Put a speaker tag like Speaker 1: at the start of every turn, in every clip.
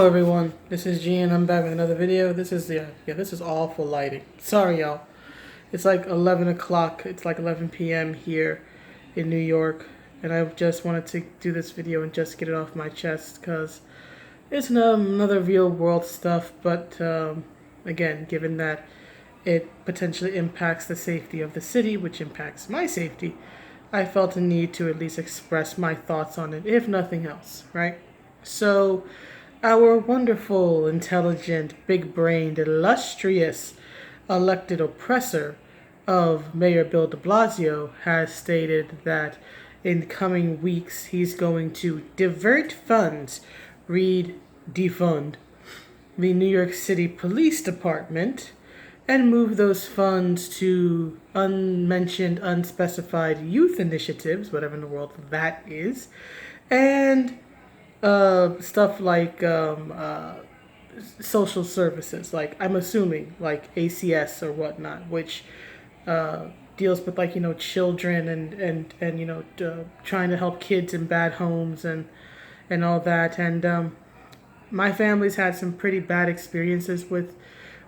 Speaker 1: Hello everyone, this is G and I'm back with another video. This is this is awful lighting. Sorry y'all. It's like 11 o'clock, it's like 11 p.m. here in New York, and I just wanted to do this video and just get it off my chest because it's another real world stuff, but again, given that it potentially impacts the safety of the city, which impacts my safety, I felt a need to at least express my thoughts on it, if nothing else, right? So, our wonderful, intelligent, big-brained, illustrious elected oppressor of Mayor Bill Deblasio has stated that in coming weeks he's going to divert funds, read defund, the New York City Police Department and move those funds to unmentioned, unspecified youth initiatives, whatever in the world that is, and stuff like social services, like I'm assuming like ACS or whatnot, which deals with like children and trying to help kids in bad homes and all that. And my family's had some pretty bad experiences with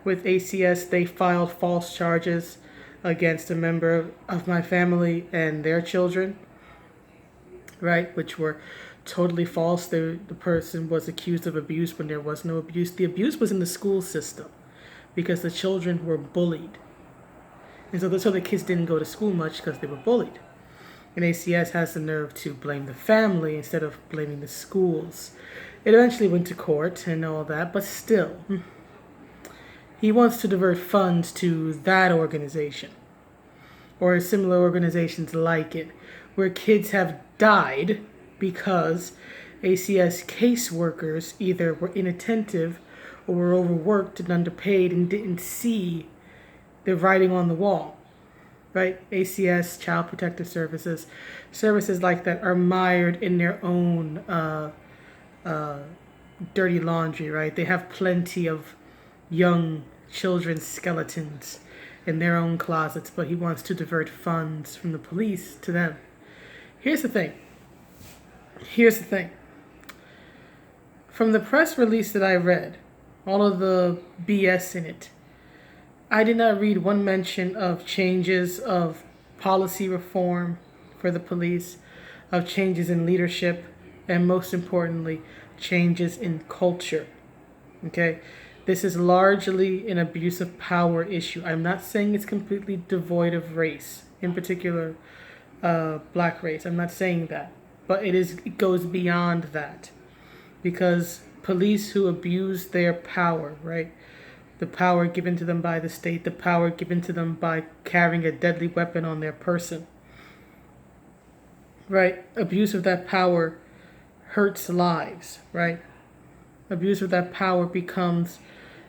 Speaker 1: ACS. They filed false charges against a member of my family and their children, right, which were totally false. The person was accused of abuse when there was no abuse. The abuse was in the school system because the children were bullied. And so the kids didn't go to school much because they were bullied. And ACS has the nerve to blame the family instead of blaming the schools. It eventually went to court and all that, but still, he wants to divert funds to that organization or similar organizations like it, where kids have died because ACS caseworkers either were inattentive or were overworked and underpaid and didn't see the writing on the wall, right? ACS, Child Protective Services, services like that are mired in their own dirty laundry, right? They have plenty of young children's skeletons in their own closets, but he wants to divert funds from the police to them. Here's the thing. From the press release that I read, all of the BS in it, I did not read one mention of changes of policy reform for the police, of changes in leadership, and most importantly, changes in culture. Okay? This is largely an abuse of power issue. I'm not saying it's completely devoid of race, in particular, black race. I'm not saying that. But it goes beyond that. Because police who abuse their power, right? The power given to them by the state, the power given to them by carrying a deadly weapon on their person, right? Abuse of that power hurts lives, right? Abuse of that power becomes,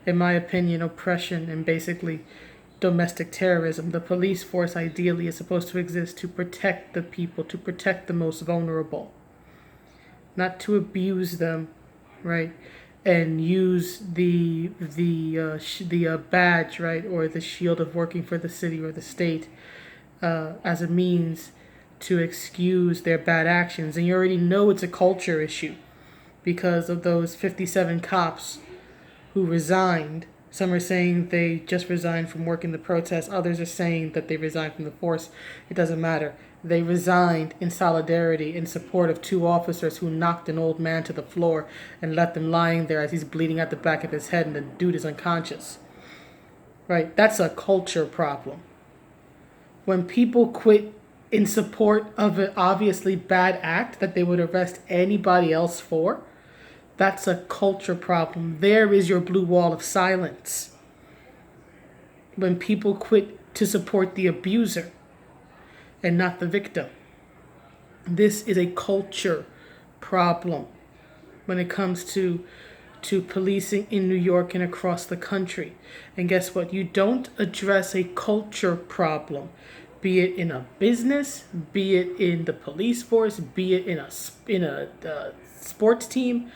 Speaker 1: in my opinion, oppression and basically domestic terrorism. The police force ideally is supposed to exist to protect the people, to protect the most vulnerable, not to abuse them, right? And use the badge, right, or the shield of working for the city or the state as a means to excuse their bad actions. And you already know it's a culture issue because of those 57 cops who resigned. Some are saying they just resigned from working the protest. Others are saying that they resigned from the force. It doesn't matter. They resigned in solidarity in support of two officers who knocked an old man to the floor and left him lying there as he's bleeding out the back of his head and the dude is unconscious. Right? That's a culture problem. When people quit in support of an obviously bad act that they would arrest anybody else for, that's a culture problem. There is your blue wall of silence. When people quit to support the abuser and not the victim. This is a culture problem when it comes to policing in New York and across the country. And guess what? You don't address a culture problem, be it in a business, be it in the police force, be it in a sports team,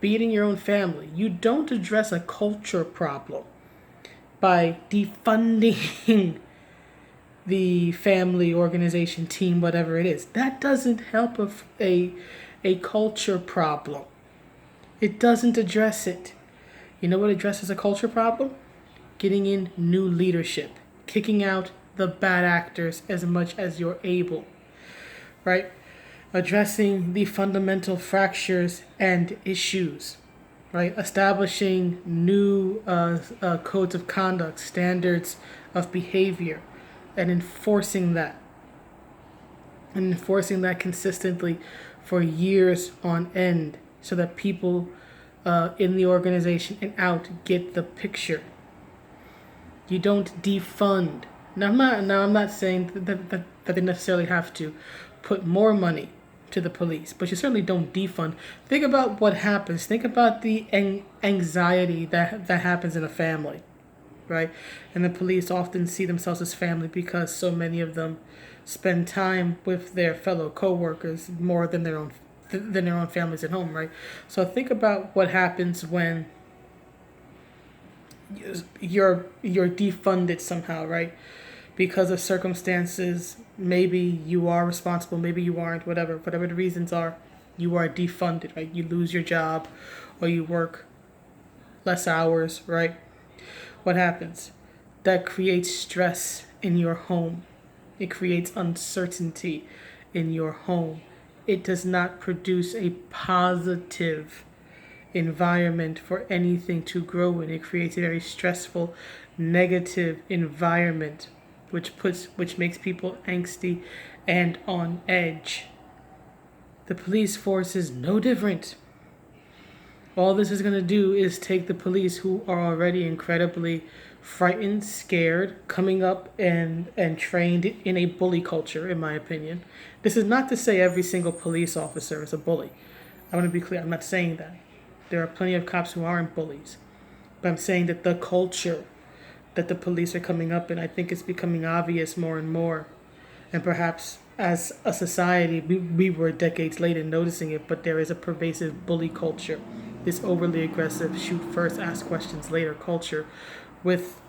Speaker 1: be it in your own family. You don't address a culture problem by defunding the family, organization, team, whatever it is. That doesn't help a culture problem. It doesn't address it. You know what addresses a culture problem? Getting in new leadership, kicking out the bad actors as much as you're able, right? Addressing the fundamental fractures and issues, right? Establishing new codes of conduct, standards of behavior, and enforcing that consistently for years on end, so that people in the organization and out get the picture. You don't defund. I'm not saying that they necessarily have to put more money to the police, but you certainly don't defund. Think about what happens. Think about the anxiety that happens in a family, right? And the police often see themselves as family because so many of them spend time with their fellow co-workers more than their own families at home, right? So think about what happens when you're defunded somehow, right? Because of circumstances, maybe you are responsible, maybe you aren't, whatever the reasons are, you are defunded, right? You lose your job or you work less hours, right? What happens? That creates stress in your home. It creates uncertainty in your home. It does not produce a positive environment for anything to grow in. It creates a very stressful, negative environment, which makes people angsty and on edge. The police force is no different. All this is going to do is take the police, who are already incredibly frightened, scared, coming up and trained in a bully culture, in my opinion. This is not to say every single police officer is a bully. I want to be clear, I'm not saying that. There are plenty of cops who aren't bullies. But I'm saying that the culture that the police are coming up in, I think it's becoming obvious more and more. And perhaps as a society, we were decades late in noticing it, but there is a pervasive bully culture. This overly aggressive, shoot first, ask questions later culture with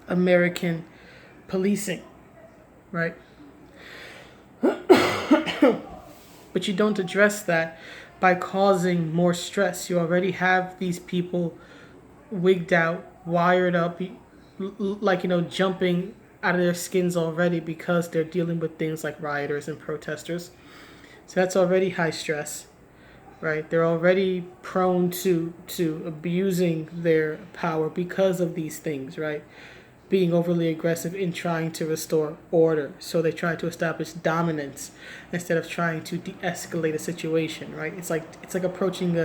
Speaker 1: American policing, right? But you don't address that by causing more stress. You already have these people wigged out, wired up, like, jumping out of their skins already because they're dealing with things like rioters and protesters. So that's already high stress, right? They're already prone to abusing their power because of these things, right? Being overly aggressive in trying to restore order. So they try to establish dominance instead of trying to de-escalate a situation, right? It's like approaching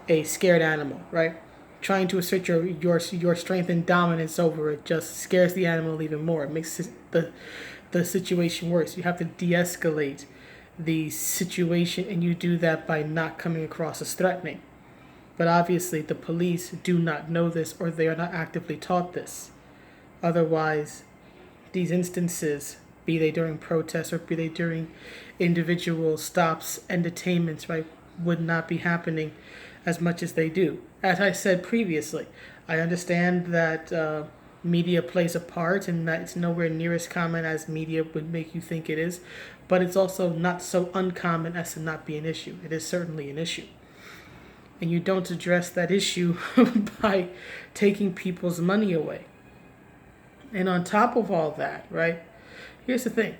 Speaker 1: a scared animal, right? Trying to assert your strength and dominance over it just scares the animal even more. It makes the situation worse. You have to de-escalate the situation, and you do that by not coming across as threatening. But obviously the police do not know this, or they are not actively taught this. Otherwise, these instances, be they during protests or be they during individual stops and detainments, right, would not be happening as much as they do. As I said previously, I understand that media plays a part and that it's nowhere near as common as media would make you think it is, but it's also not so uncommon as to not be an issue. It is certainly an issue. And you don't address that issue by taking people's money away. And on top of all that, right, here's the thing.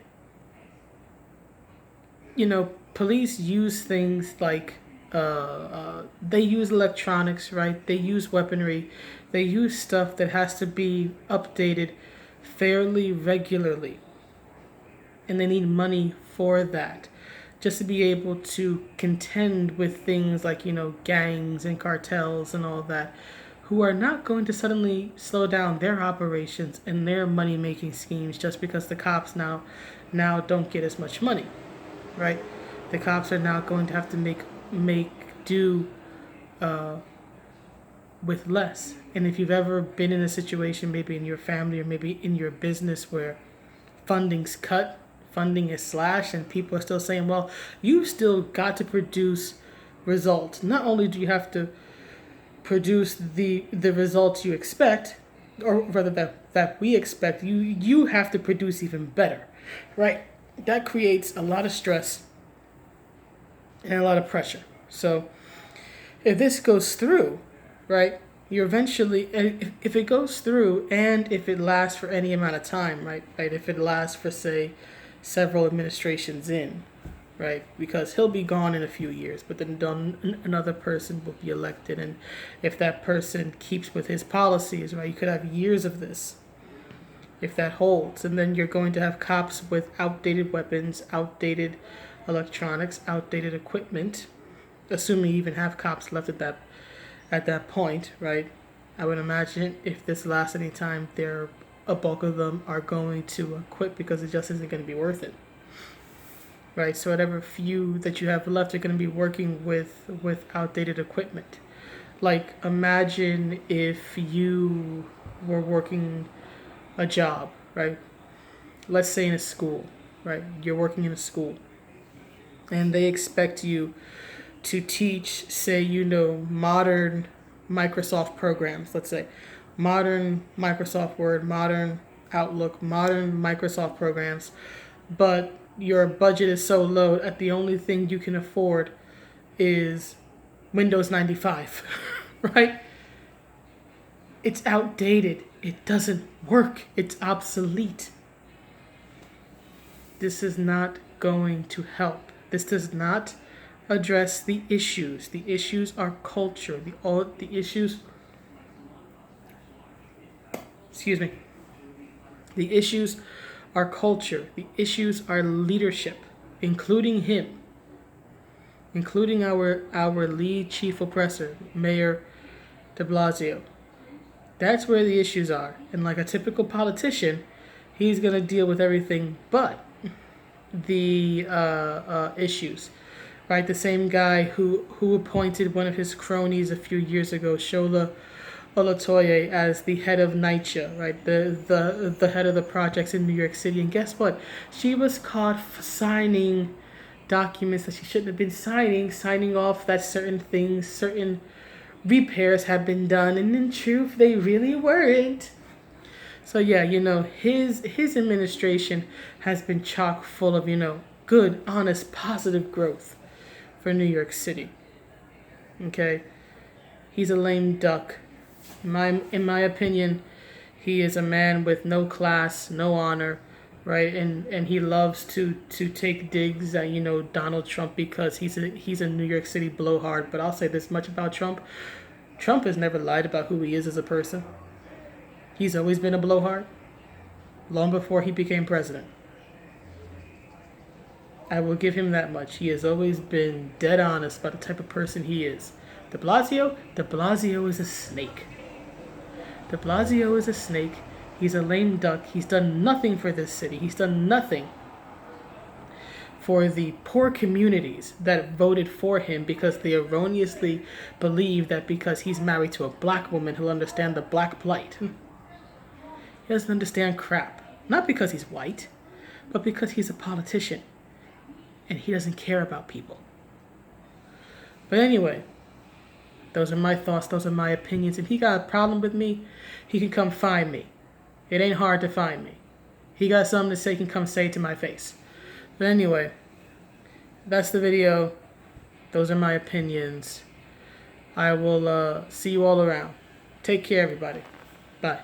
Speaker 1: Police use things like, they use electronics, right? They use weaponry. They use stuff that has to be updated fairly regularly. And they need money for that, just to be able to contend with things like, gangs and cartels and all that, who are not going to suddenly slow down their operations and their money-making schemes just because the cops now don't get as much money, right? The cops are now going to have to make do with less. And if you've ever been in a situation, maybe in your family or maybe in your business, where funding's cut, funding is slashed, and people are still saying, well, you still got to produce results. Not only do you have to produce the results you expect, or rather that we expect, you have to produce even better, right? That creates a lot of stress and a lot of pressure. So if this goes through, right, you eventually, if it goes through and if it lasts for any amount of time, right, if it lasts for, say, several administrations in, right, because he'll be gone in a few years, but then another person will be elected, and if that person keeps with his policies, right, you could have years of this if that holds, and then you're going to have cops with outdated weapons, outdated electronics, outdated equipment, assuming you even have cops left at that point, right? I would imagine if this lasts any time, a bulk of them are going to quit because it just isn't going to be worth it, right? So whatever few that you have left are going to be working with outdated equipment. Like, imagine if you were working a job, right? Let's say in a school, right? You're working in a school, and they expect you to teach, say, modern Microsoft programs, let's say, modern Microsoft Word, modern Outlook, modern Microsoft programs, but your budget is so low that the only thing you can afford is Windows 95, right? It's outdated. It doesn't work. It's obsolete. This is not going to help. This does not address the issues. The issues are culture. The issues. Excuse me. The issues are culture. The issues are leadership, including him, including our lead chief oppressor, Mayor Deblasio. That's where the issues are. And like a typical politician, he's gonna deal with everything but the issues. Right, the same guy who appointed one of his cronies a few years ago, Shola Olatoye, as the head of Nypd, right, the head of the projects in New York City. And guess what? She was caught signing documents that she shouldn't have been signing off that certain things, certain repairs have been done, and in truth, they really weren't. So yeah, his administration has been chock full of, good, honest, positive growth for New York City. Okay, he's a lame duck. In my opinion, he is a man with no class, no honor, right? And he loves to take digs at Donald Trump because he's a New York City blowhard. But I'll say this much about Trump: Trump has never lied about who he is as a person. He's always been a blowhard, long before he became president. I will give him that much. He has always been dead honest about the type of person he is. Deblasio is a snake. Deblasio is a snake. He's a lame duck. He's done nothing for this city. He's done nothing for the poor communities that voted for him because they erroneously believe that because he's married to a black woman, he'll understand the black plight. He doesn't understand crap. Not because he's white, but because he's a politician. And he doesn't care about people. But anyway, those are my thoughts. Those are my opinions. If he got a problem with me, he can come find me. It ain't hard to find me. He got something to say, he can come say it to my face. But anyway, that's the video. Those are my opinions. I will see you all around. Take care, everybody. Bye.